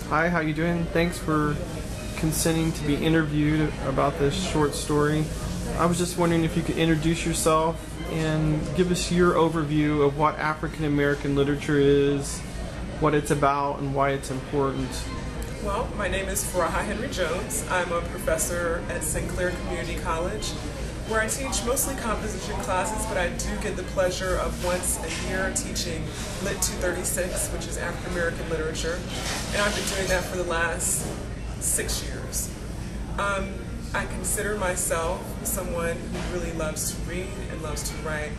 Hi, how you doing? Thanks for consenting to be interviewed about this short story. I was just wondering if you could introduce yourself and give us your overview of what African American literature is, what it's about, and why it's important. Well, my name is Furaha Henry Jones. I'm a professor at Sinclair Community College, where I teach mostly composition classes, but I do get the pleasure of once a year teaching Lit 236, which is African American literature, and I've been doing that for the last 6 years. I consider myself someone who really loves to read and loves to write,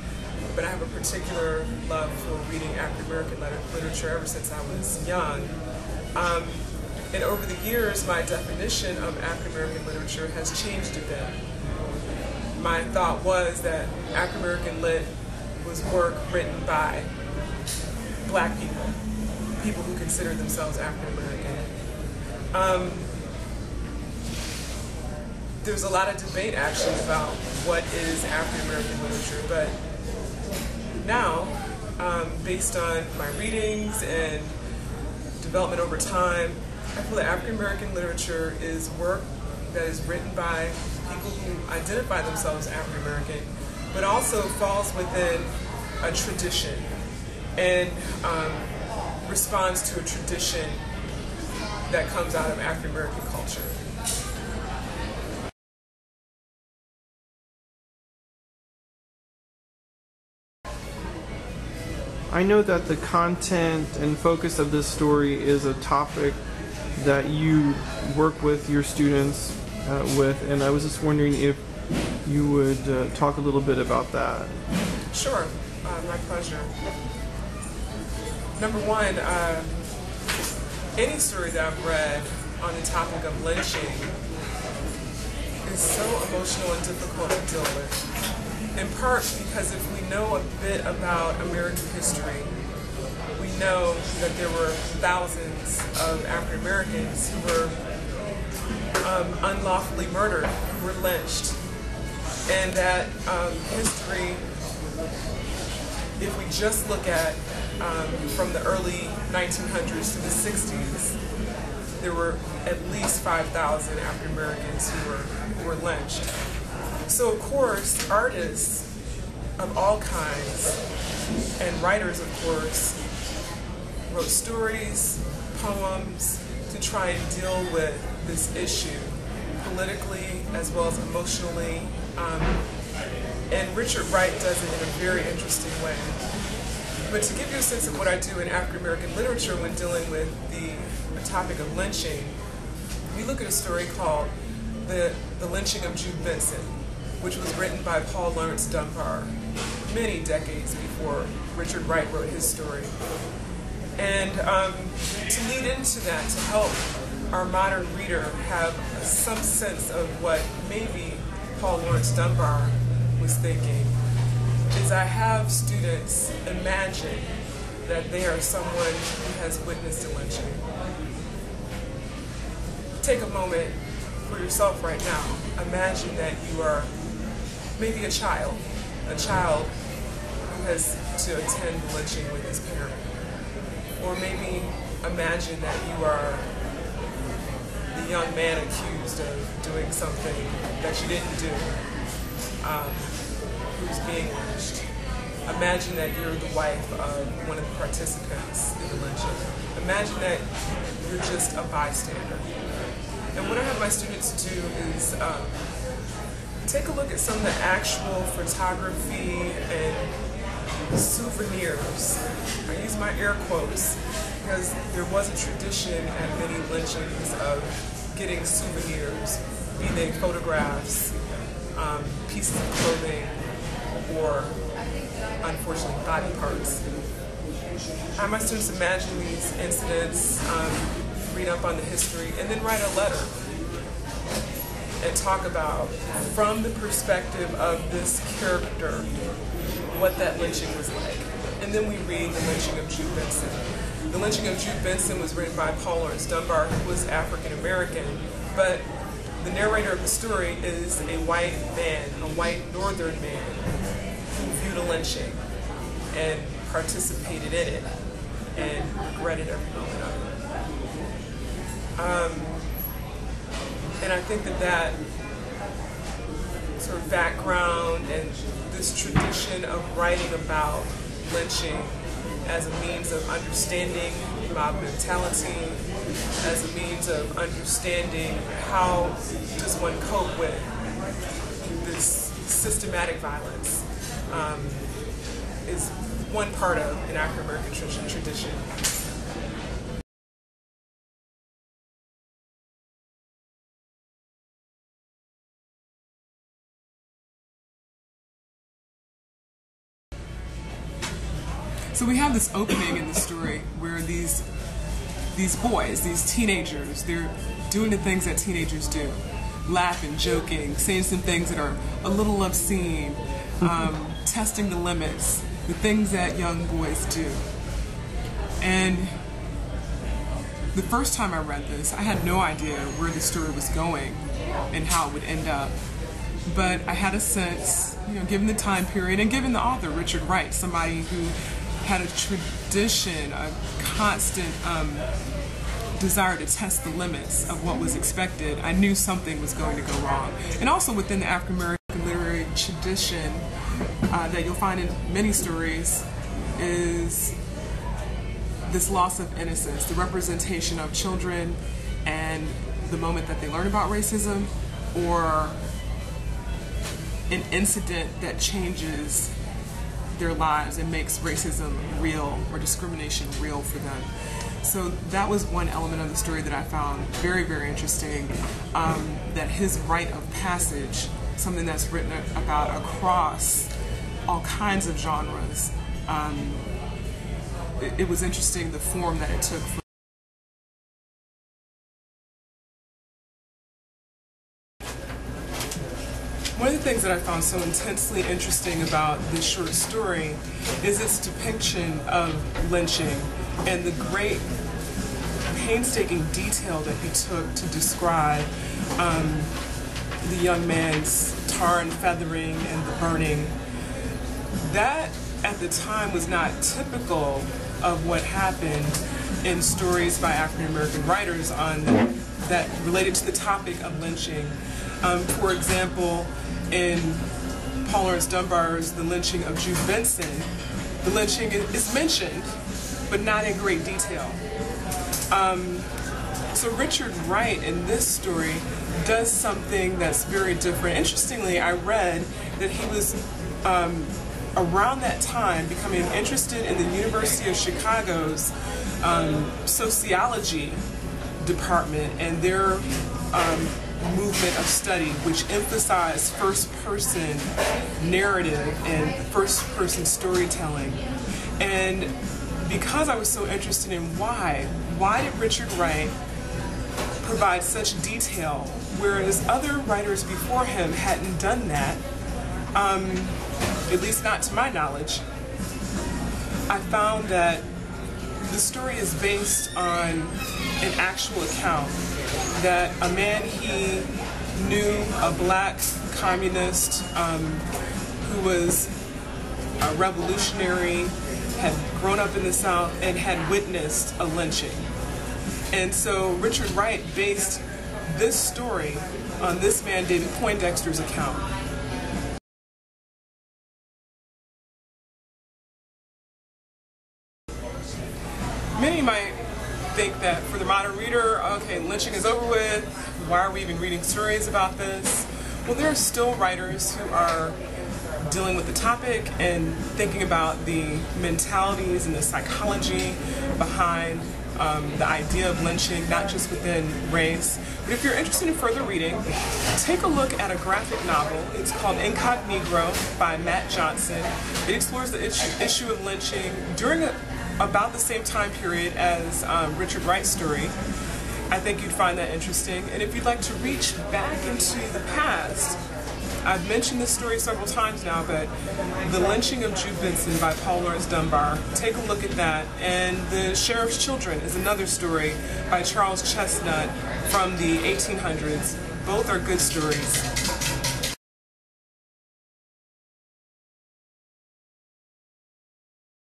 but I have a particular love for reading African American literature ever since I was young. And over the years, my definition of African American literature has changed a bit. My thought was that African American lit was work written by black people, people who consider themselves African American. There's a lot of debate actually about what is African American literature, but now, based on my readings and development over time, I feel that African American literature is work that is written by people who identify themselves African American, but also falls within a tradition and responds to a tradition that comes out of African American culture. I know that the content and focus of this story is a topic that you work with your students with, and I was just wondering if you would talk a little bit about that. Sure, my pleasure. Number one, any story that I've read on the topic of lynching is so emotional and difficult to deal with. In part because if we know a bit about American history, we know that there were thousands of African Americans who were unlawfully murdered, who were lynched, and that history, if we just look at from the early 1900s to the 60s, there were at least 5,000 African Americans who were lynched. So of course, artists of all kinds and writers, of course, wrote stories, poems to try and deal with this issue politically as well as emotionally. And Richard Wright does it in a very interesting way. But to give you a sense of what I do in African American literature when dealing with the topic of lynching, we look at a story called The Lynching of Jude Benson, which was written by Paul Laurence Dunbar many decades before Richard Wright wrote his story. And to lead into that, to help our modern reader have some sense of what maybe Paul Laurence Dunbar was thinking, is I have students imagine that they are someone who has witnessed a lynching. Take a moment for yourself right now. Imagine that you are maybe a child who has to attend the lynching with his parent. Or maybe imagine that you are the young man accused of doing something that you didn't do, who's being lynched. Imagine that you're the wife of one of the participants in the lynching. Imagine that you're just a bystander. And what I have my students do is take a look at some of the actual photography and souvenirs. I use my air quotes because there was a tradition at many lynchings of getting souvenirs, be they photographs, pieces of clothing, or unfortunately body parts. I have my students imagine these incidents, read up on the history, and then write a letter and talk about, from the perspective of this character, what that lynching was like. And then we read The Lynching of Jude Benson. The Lynching of Jude Benson was written by Paul Laurence Dunbar, who was African American, but the narrator of the story is a white man, a white northern man, who viewed a lynching and participated in it and regretted every moment of it. And I think that sort of background and this tradition of writing about lynching as a means of understanding mob mentality, as a means of understanding how does one cope with this systematic violence, is one part of an African American tradition. So we have this opening in the story where these boys, these teenagers, they're doing the things that teenagers do. Laughing, joking, saying some things that are a little obscene, testing the limits, the things that young boys do. And the first time I read this, I had no idea where the story was going and how it would end up. But I had a sense, given the time period and given the author, Richard Wright, somebody who had a tradition, a constant desire to test the limits of what was expected, I knew something was going to go wrong. And also within the African American literary tradition that you'll find in many stories is this loss of innocence, the representation of children and the moment that they learn about racism, or an incident that changes their lives and makes racism real or discrimination real for them. So that was one element of the story that I found very, very interesting, that his rite of passage, something that's written about across all kinds of genres, it was interesting the form that it took. One of the things that I found so intensely interesting about this short story is its depiction of lynching and the great painstaking detail that he took to describe the young man's tar and feathering and the burning. That at the time was not typical of what happened in stories by African American writers that related to the topic of lynching. For example, in Paul Laurence Dunbar's The Lynching of Jude Benson, the lynching is mentioned, but not in great detail. So Richard Wright in this story does something that's very different. Interestingly, I read that he was around that time becoming interested in the University of Chicago's sociology department and their movement of study, which emphasized first-person narrative and first-person storytelling. And because I was so interested in why did Richard Wright provide such detail, whereas other writers before him hadn't done that, at least not to my knowledge, I found that the story is based on an actual account that a man he knew, a black communist who was a revolutionary, had grown up in the South and had witnessed a lynching. And so Richard Wright based this story on this man, David Poindexter's account. Many might think that for the modern reader, okay, lynching is over with, why are we even reading stories about this? Well, there are still writers who are dealing with the topic and thinking about the mentalities and the psychology behind the idea of lynching, not just within race. But if you're interested in further reading, take a look at a graphic novel. It's called Incognito by Matt Johnson. It explores the issue of lynching during about the same time period as Richard Wright's story. I think you'd find that interesting. And if you'd like to reach back into the past, I've mentioned this story several times now, but The Lynching of Jude Benson by Paul Laurence Dunbar, take a look at that. And The Sheriff's Children is another story by Charles Chestnut from the 1800s. Both are good stories.